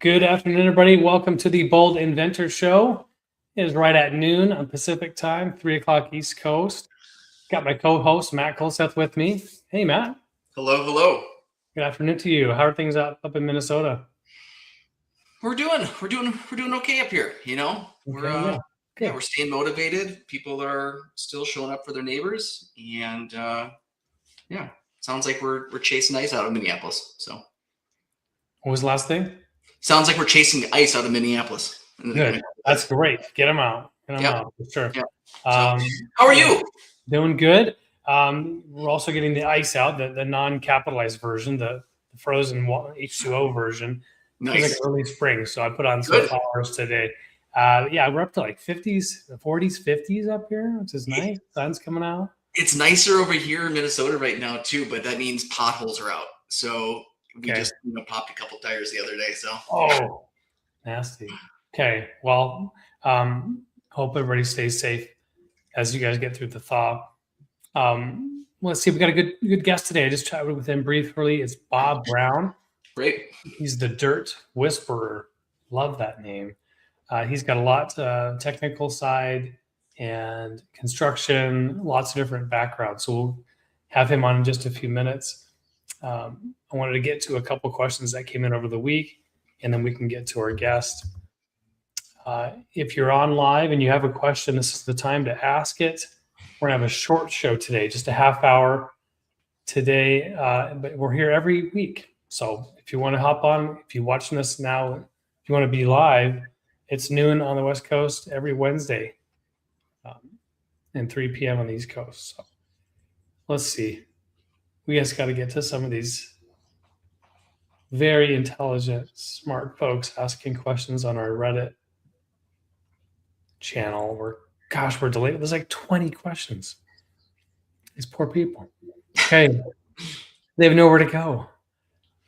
Good afternoon, everybody. Welcome to the Bold Inventor Show. It is right at noon on Pacific time, 3 o'clock East Coast. Got my co-host, Matt Kulseth, with me. Hey, Matt. Hello, hello. Good afternoon to you. How are things up in Minnesota? We're doing okay up here. You know, we're staying motivated. People are still showing up for their neighbors, and sounds like we're chasing ice out of Minneapolis. So, what was the last thing? Sounds like we're chasing the ice out of Minneapolis. Good. That's great. Get them out. Get them out for sure. Yep. How are you? Doing good. We're also getting the ice out, the non-capitalized version, the frozen H2O version. Nice. It's like early spring, so I put on some flowers today. We're up to like 50s, 40s, 50s up here, which is nice. Sun's coming out. It's nicer over here in Minnesota right now too, but that means potholes are out. So we just popped a couple tires the other day. So nasty. Okay, well, hope everybody stays safe as you guys get through the thaw. Let's see, we got a good guest today. I just chatted with him briefly. It's Bob Brown. Great. He's the Dirt Whisperer. Love that name. He's got a lot technical side and construction, lots of different backgrounds. So we'll have him on in just a few minutes. I wanted to get to a couple questions that came in over the week, and then we can get to our guest. If you're on live and you have a question, this is the time to ask it. We're going to have a short show today, just a half hour today, but we're here every week. So if you want to hop on, if you're watching this now, if you want to be live, it's noon on the West Coast every Wednesday and 3 p.m. on the East Coast. So let's see. We just got to get to some of these very intelligent, smart folks asking questions on our Reddit channel. We're delayed. There's like 20 questions. These poor people. Okay. They have nowhere to go,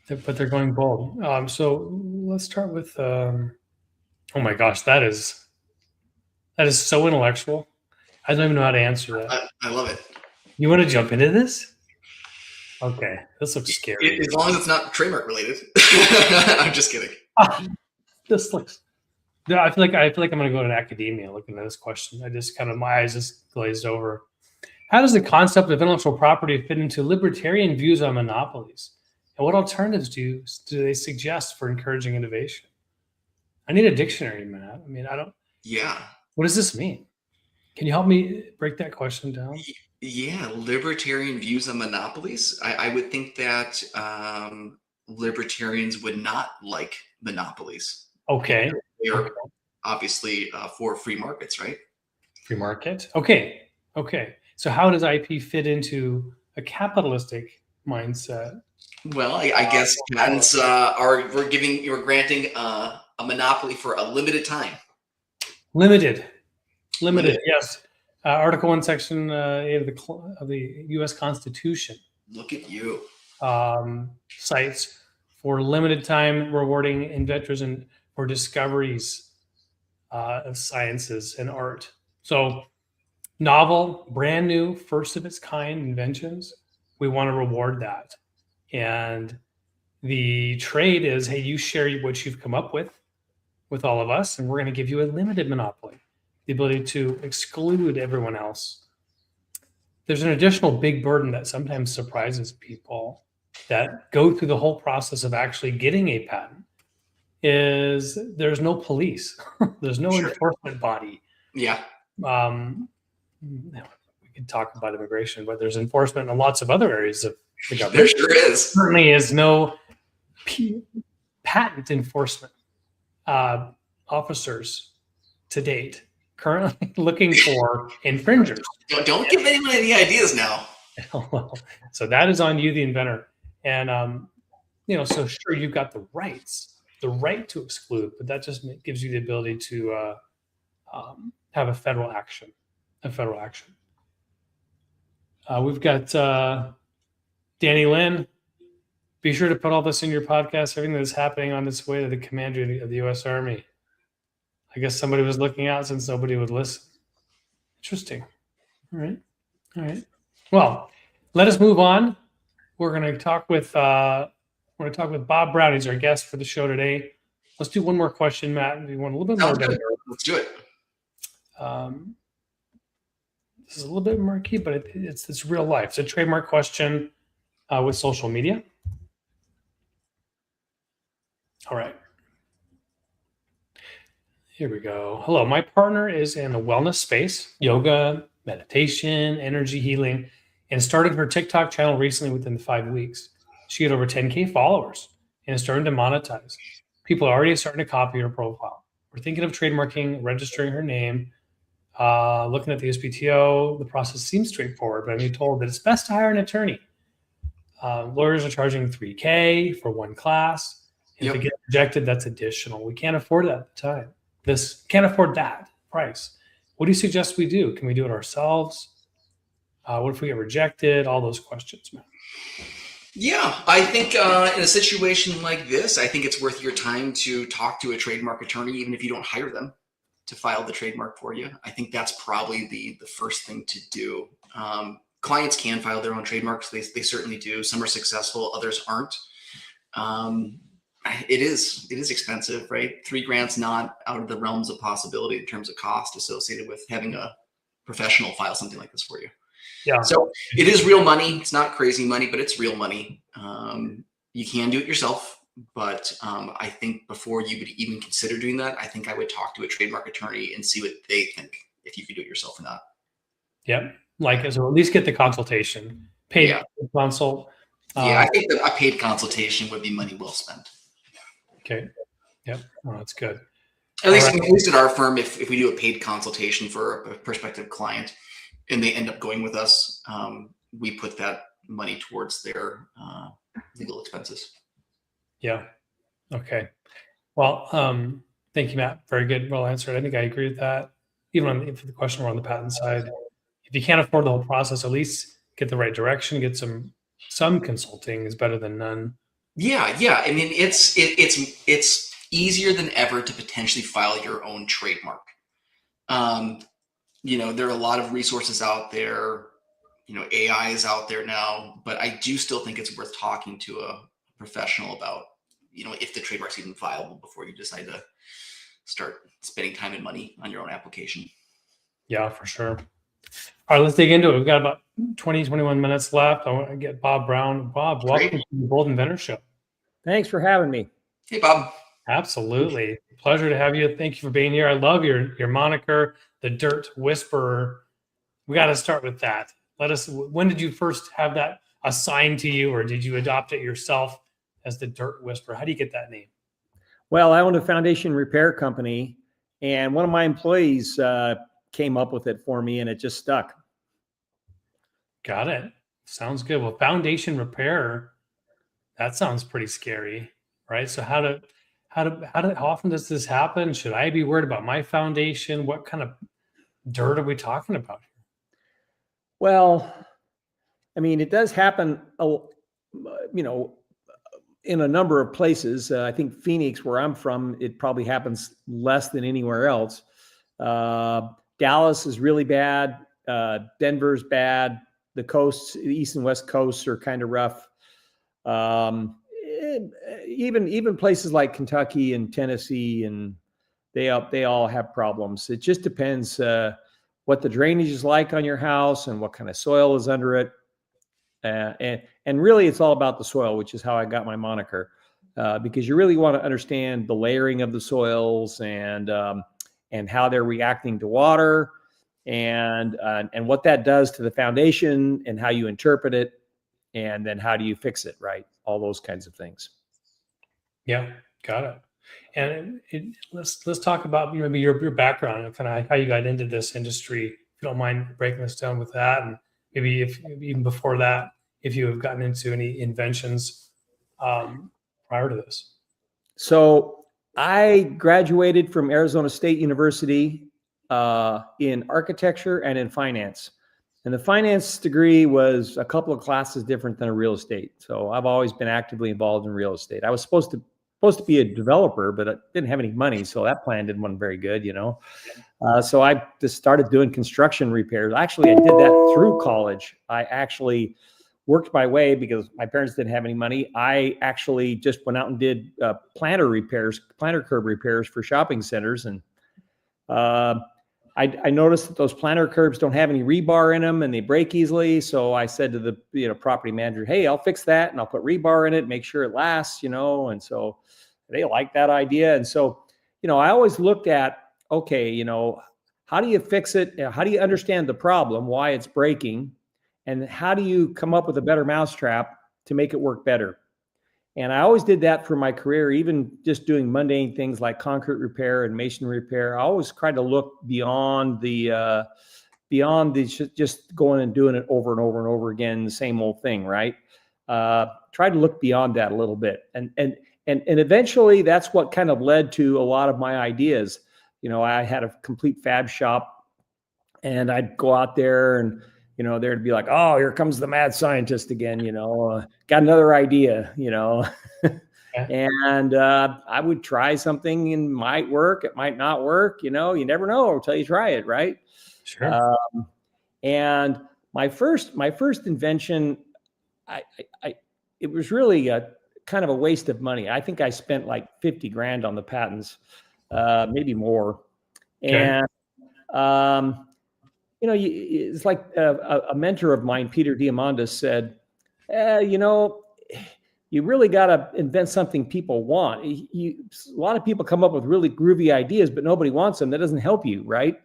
but they're going bold. So let's start with, oh my gosh, that is so intellectual. I don't even know how to answer that. I love it. You want to jump into this? Okay, this looks scary. As long as it's not trademark related. I'm just kidding. This looks. I feel like I'm going to go to academia looking at this question. My eyes just glazed over. How does the concept of intellectual property fit into libertarian views on monopolies? And what alternatives do they suggest for encouraging innovation? I need a dictionary, Matt. I mean, I don't. Yeah. What does this mean? Can you help me break that question down? Yeah, libertarian views on monopolies. I would think that libertarians would not like monopolies. Okay. They are obviously for free markets, right? Free market. Okay. So how does IP fit into a capitalistic mindset? Well, I guess patents you're granting a monopoly for a limited time. Limited. Yes. Article 1, Section 8 of the U.S. Constitution. Look at you. Cites for limited time rewarding inventors and for discoveries of sciences and art. So novel, brand new, first of its kind inventions, we want to reward that. And the trade is, hey, you share what you've come up with all of us, and we're going to give you a limited monopoly, the ability to exclude everyone else. There's an additional big burden that sometimes surprises people that go through the whole process of actually getting a patent. Is there's no police, there's no enforcement body. Yeah. We could talk about immigration, but there's enforcement in lots of other areas of the government. There sure is. Certainly is no patent enforcement officers to date currently looking for infringers. Don't give anyone any ideas now. Well, so that is on you, the inventor. And, so sure, you've got the right to exclude, but that just gives you the ability to have a federal action. We've got Danny Lynn. Be sure to put all this in your podcast, everything that's happening on its way to the commander of the U.S. Army. I guess somebody was looking out since nobody would listen. Interesting. All right. Well, let us move on. We're going to talk with Bob Brown. He's our guest for the show today. let's do one more question, Matt. We want a little bit more. Let's do it. This is a little bit murky, but it's real life. It's a trademark question with social media. All right. Here we go. Hello, my partner is in the wellness space, yoga, meditation, energy healing, and started her TikTok channel recently within 5 weeks. She had over 10K followers and is starting to monetize. People are already starting to copy her profile. We're thinking of trademarking, registering her name, looking at the SPTO. The process seems straightforward, but I'm being told that it's best to hire an attorney. Lawyers are charging $3K for one class. And if it gets rejected, that's additional. We can't afford it at the time. Can't afford that price. What do you suggest we do? Can we do it ourselves? What if we get rejected? All those questions, man. Yeah, I think in a situation like this, I think it's worth your time to talk to a trademark attorney, even if you don't hire them to file the trademark for you. I think that's probably the first thing to do. Clients can file their own trademarks. They certainly do. Some are successful, others aren't. It is expensive, right? $3,000's not out of the realms of possibility in terms of cost associated with having a professional file something like this for you. Yeah. So it is real money. It's not crazy money, but it's real money. You can do it yourself, but I think before you would even consider doing that, I think I would talk to a trademark attorney and see what they think, if you could do it yourself or not. Yep. So at least get the consultation. Paid consult. I think that a paid consultation would be money well spent. Okay. Yep. Oh, that's good. At least at our firm, if we do a paid consultation for a prospective client and they end up going with us, we put that money towards their legal expenses. Yeah. Okay. Well, thank you, Matt. Very good. Well answered. I think I agree with that. Even if the question were on the patent side, if you can't afford the whole process, at least get the right direction, get some consulting is better than none. Yeah. I mean, it's easier than ever to potentially file your own trademark. There are a lot of resources out there. AI is out there now, but I do still think it's worth talking to a professional about, if the trademark's even viable before you decide to start spending time and money on your own application. Yeah, for sure. All right, let's dig into it. We've got about 21 minutes left. I want to get Bob Brown. Bob, welcome to the Bold Inventor Show. Thanks for having me. Hey, Bob. Absolutely. Pleasure to have you. Thank you for being here. I love your moniker, the Dirt Whisperer. We got to start with that. When did you first have that assigned to you, or did you adopt it yourself as the Dirt Whisperer? How do you get that name? Well, I own a foundation repair company, and one of my employees came up with it for me, and it just stuck. Got it. Sounds good. Well, foundation repair, that sounds pretty scary, right? So how often does this happen? Should I be worried about my foundation? What kind of dirt are we talking about here? Well, I mean, it does happen, in a number of places. I think Phoenix, where I'm from, it probably happens less than anywhere else. Dallas is really bad. Denver's bad. The coasts, the east and west coasts, are kind of rough. Even places like Kentucky and Tennessee, and they all have problems. It just depends what the drainage is like on your house and what kind of soil is under it. And really, it's all about the soil, which is how I got my moniker, because you really want to understand the layering of the soils and how they're reacting to water, and what that does to the foundation, and how you interpret it, and then how do you fix it, right? All those kinds of things. Yeah, got it. And let's talk about maybe your background and kind of how you got into this industry. If you don't mind breaking this down with that, and maybe even before that, if you have gotten into any inventions prior to this. So I graduated from Arizona State University in architecture and in finance. And the finance degree was a couple of classes different than a real estate. So I've always been actively involved in real estate. I was supposed to be a developer, but I didn't have any money, so that plan didn't run very good, So I just started doing construction repairs. Actually, I did that through college. I actually worked my way because my parents didn't have any money. I actually just went out and did planter curb repairs for shopping centers. And I noticed that those planter curbs don't have any rebar in them and they break easily. So I said to the property manager, hey, I'll fix that and I'll put rebar in it, make sure it lasts, and so they like that idea. And so, I always looked at, okay, how do you fix it? How do you understand the problem, why it's breaking? And how do you come up with a better mousetrap to make it work better? And I always did that for my career, even just doing mundane things like concrete repair and masonry repair. I always tried to look beyond the just going and doing it over and over and over again, the same old thing, right? Try to look beyond that a little bit. And eventually that's what kind of led to a lot of my ideas. I had a complete fab shop and I'd go out there and, there'd be like, oh, here comes the mad scientist again, got another idea, and I would try something and it might work, it might not work, you never know until you try it, right? Sure. And my first invention, it was really kind of a waste of money. I think I spent like 50 grand on the patents, maybe more. Okay. And, it's like a mentor of mine, Peter Diamandis, said, you really got to invent something people want. A lot of people come up with really groovy ideas, but nobody wants them. That doesn't help you, right?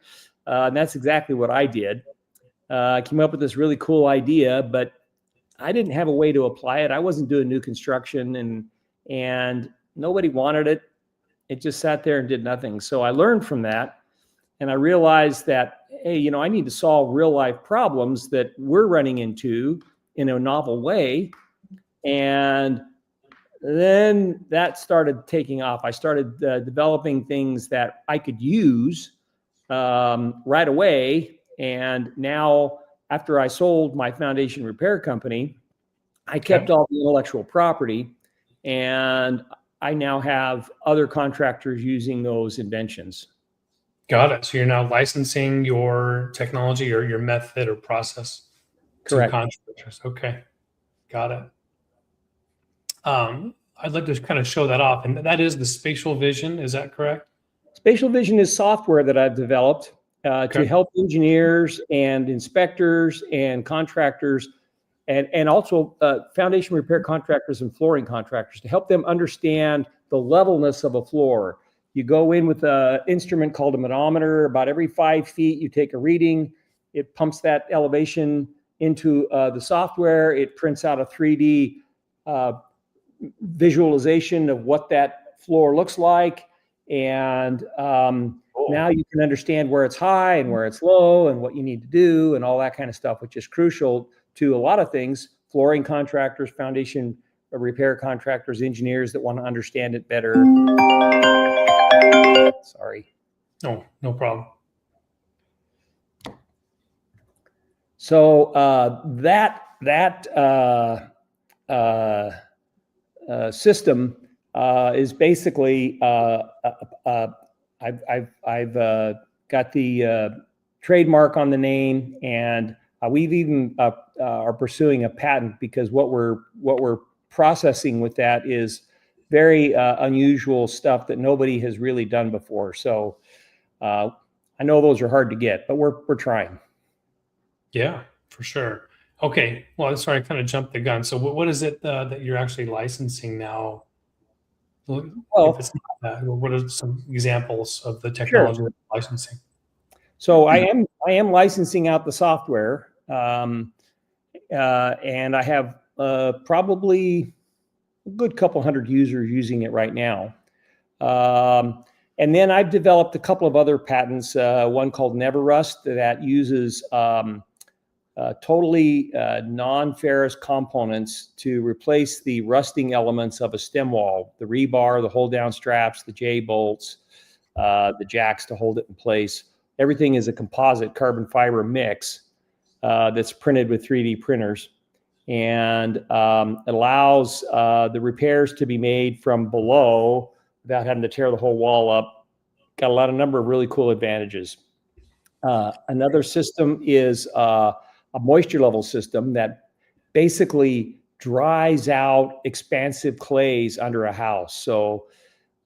And that's exactly what I did. I came up with this really cool idea, but I didn't have a way to apply it. I wasn't doing new construction and nobody wanted it. It just sat there and did nothing. So I learned from that. And I realized that, hey, I need to solve real life problems that we're running into in a novel way. And then that started taking off. I started developing things that I could use right away. And now, after I sold my foundation repair company, I kept all the intellectual property, and I now have other contractors using those inventions. Got it. So you're now licensing your technology or your method or process to contractors. Okay. Got it. I'd like to kind of show that off. And that is the SpatialVision. Is that correct? SpatialVision is software that I've developed to help engineers and inspectors and contractors and also foundation repair contractors and flooring contractors to help them understand the levelness of a floor. You go in with an instrument called a manometer. About every 5 feet, you take a reading. It pumps that elevation into the software. It prints out a 3D visualization of what that floor looks like. And now you can understand where it's high and where it's low and what you need to do and all that kind of stuff, which is crucial to a lot of things, flooring contractors, foundation repair contractors, engineers that want to understand it better. Sorry. No problem. So that system is basically I've got the trademark on the name, and we've even are pursuing a patent because what we're processing with that is very unusual stuff that nobody has really done before. So I know those are hard to get, but we're trying. Yeah, for sure. Okay. Well, sorry, I kind of jumped the gun. So what is it that you're actually licensing now? Well, if it's not that, what are some examples of the technology that you're licensing? So I am licensing out the software, and I have probably a good couple hundred users using it right now. And then I've developed a couple of other patents, one called NeverRust that uses totally non-ferrous components to replace the rusting elements of a stem wall, the rebar, the hold down straps, the J-bolts, the jacks to hold it in place. Everything is a composite carbon fiber mix that's printed with 3D printers, and it allows the repairs to be made from below without having to tear the whole wall up. Got a number of really cool advantages. Another system is a MoistureLevel system that basically dries out expansive clays under a house. So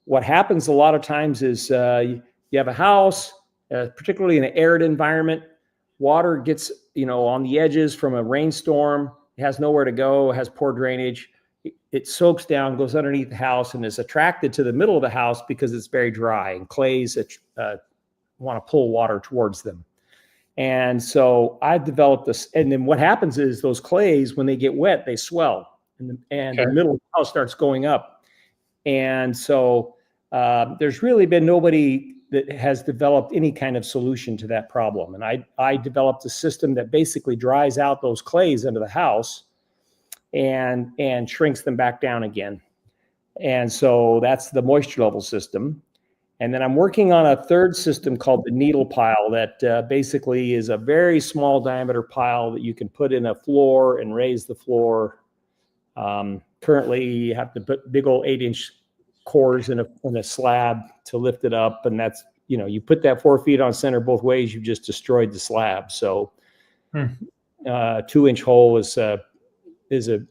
what happens a lot of times is you have a house, particularly in an arid environment, water gets, on the edges from a rainstorm, it has nowhere to go, it has poor drainage. It soaks down, goes underneath the house, and is attracted to the middle of the house because it's very dry, and clays want to pull water towards them. And so I've developed this, and then what happens is those clays, when they get wet, they swell, and the middle of the house starts going up. And so there's really been nobody that has developed any kind of solution to that problem. And I developed a system that basically dries out those clays under the house and shrinks them back down again. And so that's the MoistureLevel system. And then I'm working on a third system called the needle pile that basically is a very small diameter pile that you can put in a floor and raise the floor. Currently, you have to put big old 8-inch cores in a slab to lift it up. And that's, you put that 4 feet on center both ways, you've just destroyed the slab. So 2-inch hole is a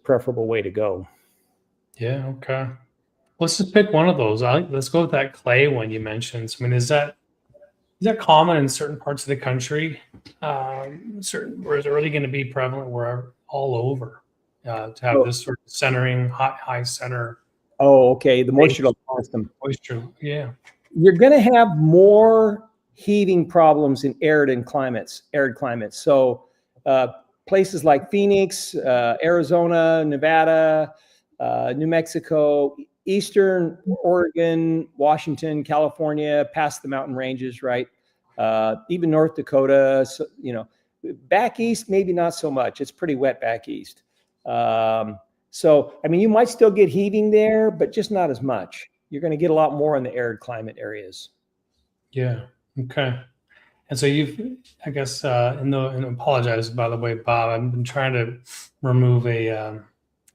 preferable way to go. Yeah. Okay. Let's just pick one of those. Let's go with that clay one you mentioned. I mean, is that common in certain parts of the country? Or is it really going to be prevalent wherever, all over, to have this sort of centering, high center? Oh, okay. The MoistureLevel system. Moisture, yeah. You're going to have more heating problems in arid climates. So places like Phoenix, Arizona, Nevada, New Mexico, Eastern Oregon, Washington, California, past the mountain ranges, right? Even North Dakota, so, back east, maybe not so much. It's pretty wet back east. So, I mean, you might still get heating there, but just not as much. You're going to get a lot more in the arid climate areas. Yeah. Okay. And so I guess, and apologize, by the way, Bob, I've been trying to remove kind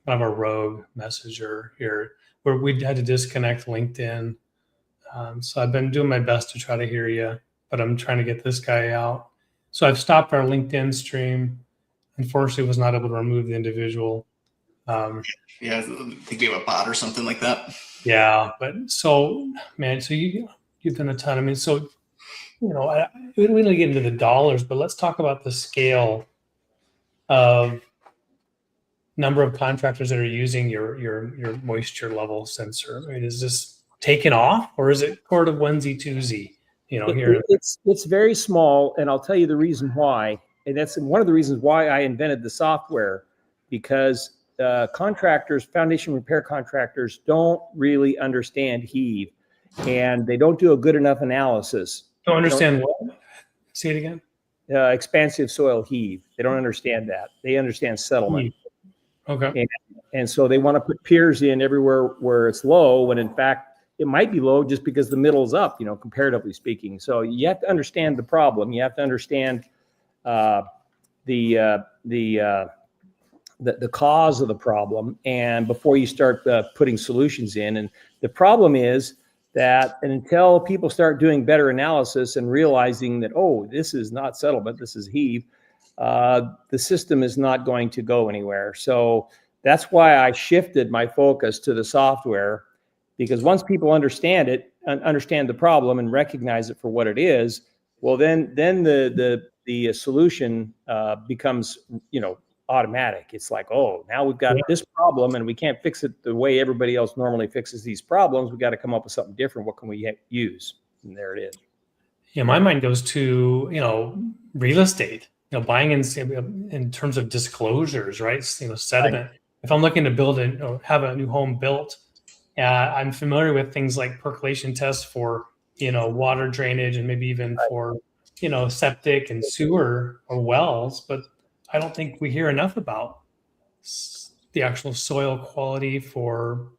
of a rogue messenger here where we had to disconnect LinkedIn. So I've been doing my best to try to hear you, but I'm trying to get this guy out. So I've stopped our LinkedIn stream. Unfortunately, was not able to remove the individual. Yeah, I think we have a bot or something like that. Yeah, but so, man, so you've done a ton. I mean, so, we don't really get into the dollars, but let's talk about the scale of number of contractors that are using your moisture level sensor. I mean, is this taken off, or is it sort of onesie twosie? Here it's very small, and I'll tell you the reason why. And that's one of the reasons why I invented the software, because contractors, foundation repair contractors, don't really understand heave, and they don't do a good enough analysis. Don't understand what? Say it again. Expansive soil heave. They don't understand that. They understand settlement. Okay. And so they want to put piers in everywhere where it's low, when in fact it might be low just because the middle's up, comparatively speaking. So you have to understand the problem. You have to understand the cause of the problem, and before you start putting solutions in. And the problem is that until people start doing better analysis and realizing that, this is not settlement, this is heave, the system is not going to go anywhere. So that's why I shifted my focus to the software, because once people understand it, understand the problem and recognize it for what it is, well, then the solution becomes, automatic. It's like, now we've got this problem and we can't fix it the way everybody else normally fixes these problems. We've got to come up with something different. What can we use? And there it is. Yeah, my mind goes to, real estate, buying in terms of disclosures, right? Sediment. Right. If I'm looking to have a new home built, I'm familiar with things like percolation tests for, water drainage, and maybe even for, septic and sewer or wells, but I don't think we hear enough about the actual soil quality for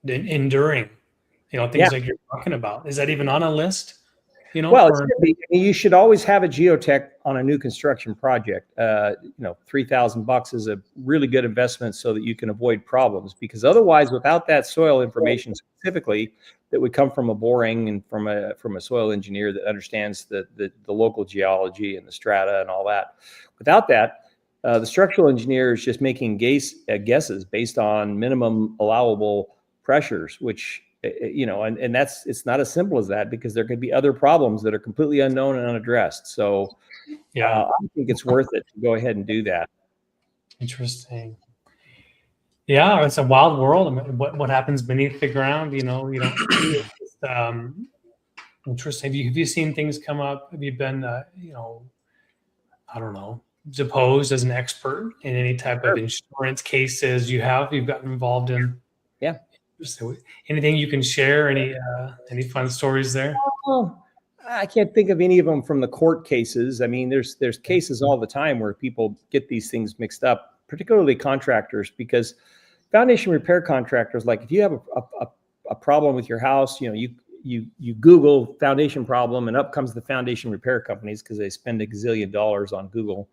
enduring, things like you're talking about. Is that even on a list? Well, you should always have a geotech on a new construction project. $3,000 is a really good investment so that you can avoid problems, because otherwise, without that soil information specifically that would come from a boring and from a soil engineer that understands the local geology and the strata and all that, without that, The structural engineer is just making guesses based on minimum allowable pressures, which, and it's not as simple as that, because there could be other problems that are completely unknown and unaddressed. So I think it's worth it to go ahead and do that. Interesting. Yeah, it's a wild world. I mean, what happens beneath the ground? You don't. Interesting. Have you seen things come up? Have you been, I don't know, deposed as an expert in any type of insurance cases you've gotten involved in? Yeah. So anything you can share? Any fun stories there? Well, I can't think of any of them from the court cases. I mean, there's cases all the time where people get these things mixed up, particularly contractors, because foundation repair contractors, like if you have a problem with your house, you Google foundation problem and up comes the foundation repair companies, because they spend $1 gazillion on Google.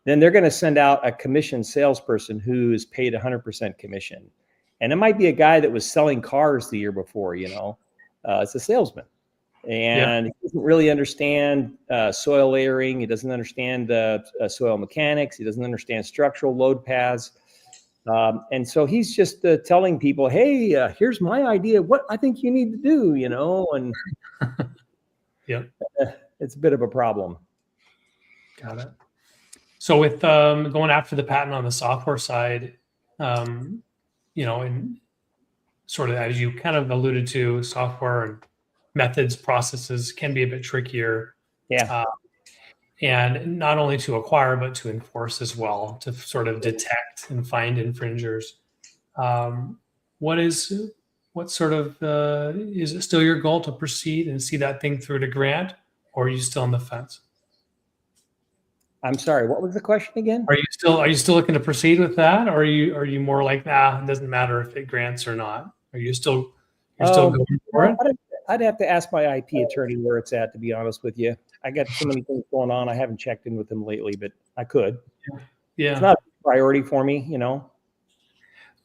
Then they're going to send out a commissioned salesperson who is paid 100% commission. And it might be a guy that was selling cars the year before, it's a salesman. And he doesn't really understand soil layering. He doesn't understand soil mechanics. He doesn't understand structural load paths. And so he's just telling people, hey, here's my idea, what I think you need to do, and it's a bit of a problem. Got it. So with going after the patent on the software side, and sort of, as you kind of alluded to, software and methods, processes can be a bit trickier. Yeah. And not only to acquire, but to enforce as well, to sort of detect and find infringers. What sort of, is it still your goal to proceed and see that thing through to grant, or are you still on the fence? I'm sorry, what was the question again? Are you still looking to proceed with that? Or are you more like, it doesn't matter if it grants or not? Are you still going for it? I'd have to ask my IP attorney where it's at, to be honest with you. I got so many things going on. I haven't checked in with him lately, but I could. Yeah. It's not a priority for me,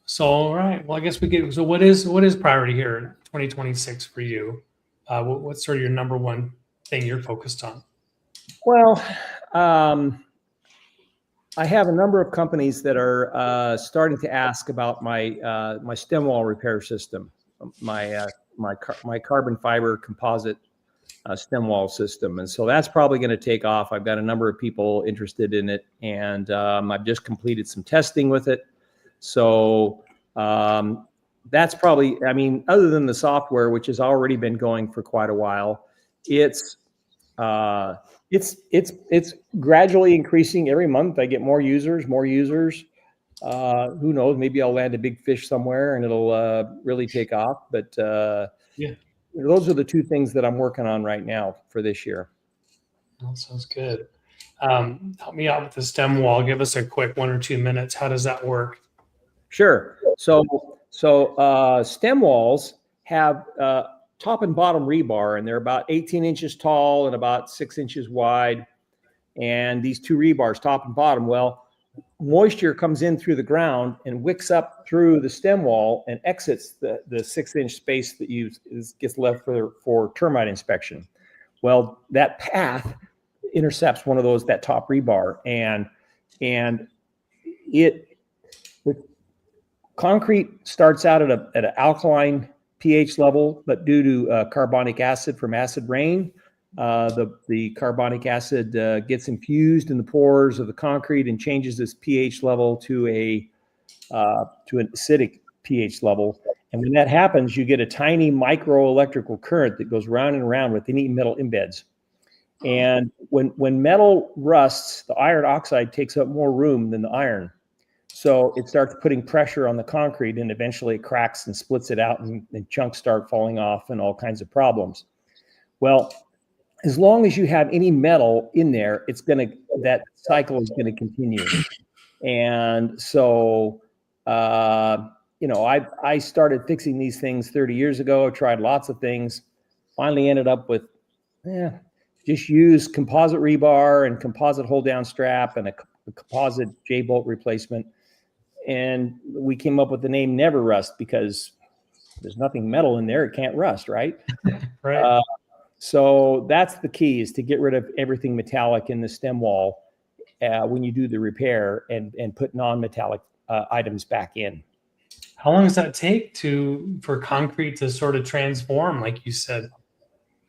So, all right. Well, I guess so what is priority here in 2026 for you? What's sort of your number one thing you're focused on? Well, I have a number of companies that are starting to ask about my stem wall repair system, my carbon fiber composite stem wall system. And so that's probably going to take off. I've got a number of people interested in it, and I've just completed some testing with it. So that's probably, other than the software, which has already been going for quite a while, it's gradually increasing every month. I get more users. Who knows? Maybe I'll land a big fish somewhere and it'll really take off. But those are the two things that I'm working on right now for this year. That sounds good. Help me out with the stem wall. Give us a quick 1 or 2 minutes. How does that work? Sure. So stem walls have top and bottom rebar, and they're about 18 inches tall and about 6 inches wide. And these two rebars, top and bottom, moisture comes in through the ground and wicks up through the stem wall and exits the 6-inch space that gets left for termite inspection. Well, that path intercepts that top rebar, and the concrete starts out at an alkaline pH level, but due to carbonic acid from acid rain, the carbonic acid gets infused in the pores of the concrete and changes its pH level to an acidic pH level. And when that happens, you get a tiny microelectrical current that goes round and round with any metal embeds. And when metal rusts, the iron oxide takes up more room than the iron. So it starts putting pressure on the concrete, and eventually it cracks and splits it out, and chunks start falling off and all kinds of problems. Well, as long as you have any metal in there, that cycle is going to continue. And so, I started fixing these things 30 years ago. I tried lots of things, finally ended up with, just use composite rebar and composite hold down strap and a composite J-bolt replacement. And we came up with the name NeverRust because there's nothing metal in there. It can't rust, right? Right. So that's the key, is to get rid of everything metallic in the stem wall when you do the repair and put non-metallic items back in. How long does that take for concrete to sort of transform, like you said?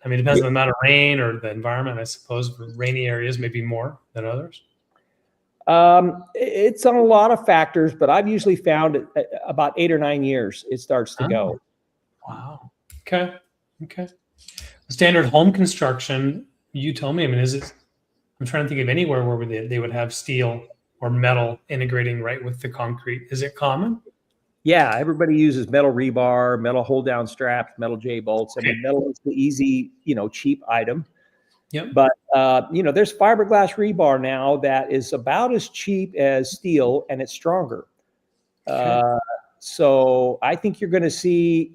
I mean, it depends on the amount of rain or the environment, I suppose. For rainy areas, maybe more than others. It's on a lot of factors, but I've usually found about 8 or 9 years it starts to go. Wow. Okay. Standard home construction, you tell me. I mean, I'm trying to think of anywhere where they would have steel or metal integrating right with the concrete. Is it common? Yeah, everybody uses metal rebar, metal hold down straps, metal J bolts. I mean, metal is the easy, cheap item. Yep. But, there's fiberglass rebar now that is about as cheap as steel, and it's stronger. So I think you're going to see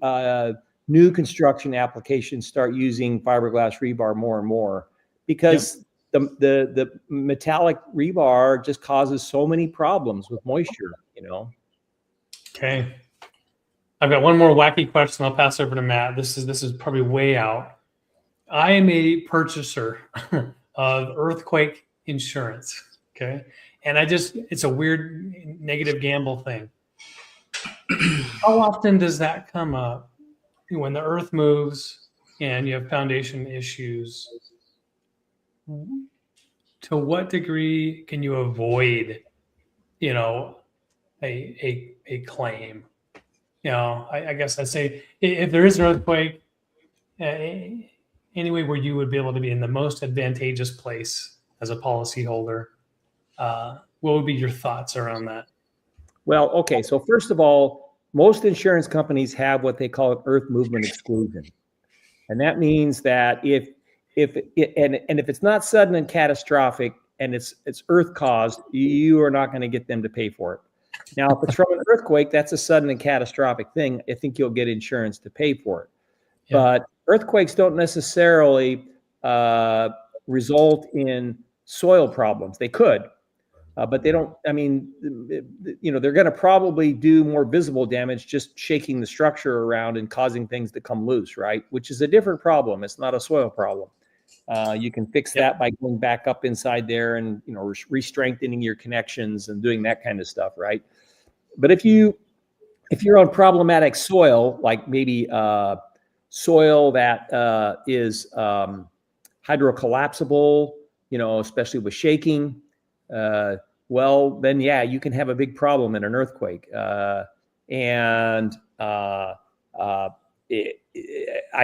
new construction applications start using fiberglass rebar more and more, because the metallic rebar just causes so many problems with moisture, Okay. I've got one more wacky question. I'll pass over to Matt. This is probably way out. I am a purchaser of earthquake insurance. Okay. And it's a weird negative gamble thing. How often does that come up when the earth moves and you have foundation issues? To what degree can you avoid, a claim? I guess I'd say if there is an earthquake, any way where you would be able to be in the most advantageous place as a policyholder, what would be your thoughts around that? Well, okay. So first of all, most insurance companies have what they call an earth movement exclusion. And that means that if it's not sudden and catastrophic and it's earth caused, you are not going to get them to pay for it. Now, if it's from an earthquake, that's a sudden and catastrophic thing. I think you'll get insurance to pay for it. Yeah. But earthquakes don't necessarily result in soil problems. They could, but they don't. I mean, they're going to probably do more visible damage, just shaking the structure around and causing things to come loose, right? Which is a different problem. It's not a soil problem. You can fix that by going back up inside there and re-strengthening your connections and doing that kind of stuff, right? But if you're on problematic soil, like maybe soil that is hydrocollapsible, especially with shaking, well, then you can have a big problem in an earthquake. I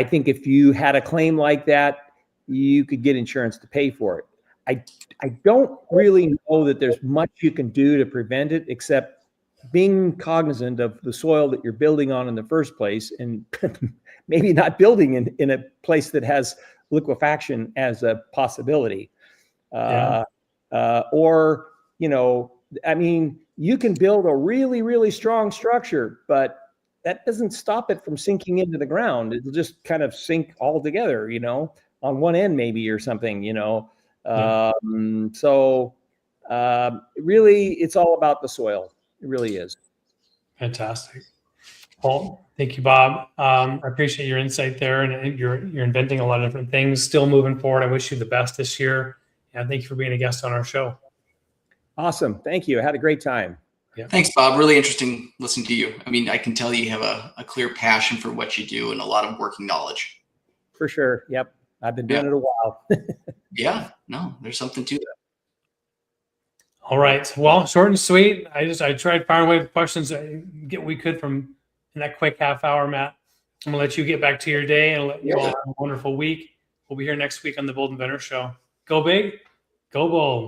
think if you had a claim like that, you could get insurance to pay for it. I don't really know that there's much you can do to prevent it, except being cognizant of the soil that you're building on in the first place, and maybe not building in a place that has liquefaction as a possibility. You can build a really, really strong structure, but that doesn't stop it from sinking into the ground. It'll just kind of sink all together, on one end maybe or something, really it's all about the soil. It really is. Fantastic. Well, thank you, Bob. I appreciate your insight there, and you're inventing a lot of different things, still moving forward. I wish you the best this year, and thank you for being a guest on our show. Awesome. Thank you. I had a great time. Yeah. Thanks, Bob. Really interesting listening to you. I mean, I can tell you have a clear passion for what you do and a lot of working knowledge. For sure. Yep. I've been doing it a while. Yeah. No, there's something to that. All right. Well, short and sweet. I tried firing away the questions we could from in that quick half hour, Matt. I'm gonna let you get back to your day and let you all have a wonderful week. We'll be here next week on the Bold Inventor Show. Go big, go bold.